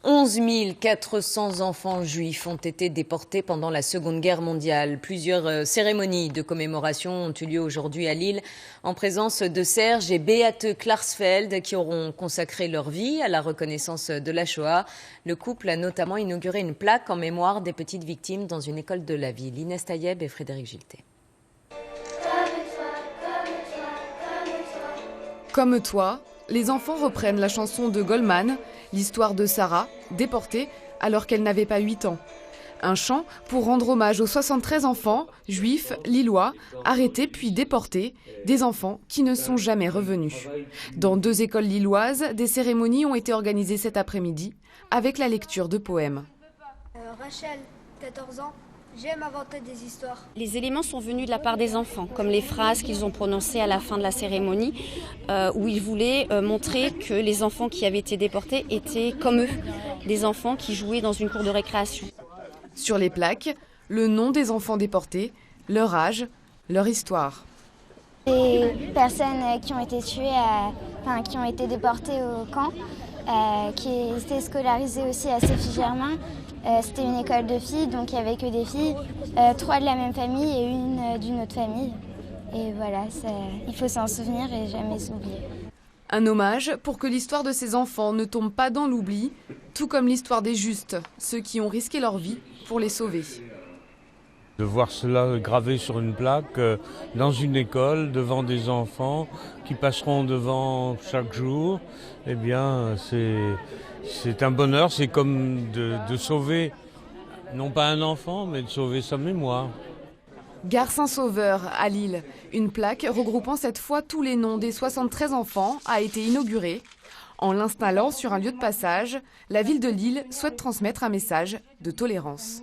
11 400 enfants juifs ont été déportés pendant la Seconde Guerre mondiale. Plusieurs cérémonies de commémoration ont eu lieu aujourd'hui à Lille en présence de Serge et Beate Klarsfeld qui auront consacré leur vie à la reconnaissance de la Shoah. Le couple a notamment inauguré une plaque en mémoire des petites victimes dans une école de la ville. Inès Tayeb et Frédéric Giltet. Comme toi, les enfants reprennent la chanson de Goldman, l'histoire de Sarah, déportée alors qu'elle n'avait pas 8 ans. Un chant pour rendre hommage aux 73 enfants, juifs, lillois, arrêtés puis déportés, des enfants qui ne sont jamais revenus. Dans 2 écoles lilloises, des cérémonies ont été organisées cet après-midi avec la lecture de poèmes. Rachel, 14 ans. J'aime inventer des histoires. Les éléments sont venus de la part des enfants, comme les phrases qu'ils ont prononcées à la fin de la cérémonie, où ils voulaient montrer que les enfants qui avaient été déportés étaient comme eux, des enfants qui jouaient dans une cour de récréation. Sur les plaques, le nom des enfants déportés, leur âge, leur histoire. Des personnes qui ont été tuées, qui ont été déportées au camp, qui étaient scolarisées aussi à Sophie-Germain. C'était une école de filles, donc il n'y avait que des filles, 3 de la même famille et une d'une autre famille. Et voilà, il faut s'en souvenir et jamais s'oublier. Un hommage pour que l'histoire de ces enfants ne tombe pas dans l'oubli, tout comme l'histoire des justes, ceux qui ont risqué leur vie pour les sauver. De voir cela gravé sur une plaque dans une école, devant des enfants qui passeront devant chaque jour, eh bien c'est un bonheur, c'est comme de sauver, non pas un enfant, mais de sauver sa mémoire. Gare Saint-Sauveur à Lille, une plaque regroupant cette fois tous les noms des 73 enfants a été inaugurée. En l'installant sur un lieu de passage, la ville de Lille souhaite transmettre un message de tolérance.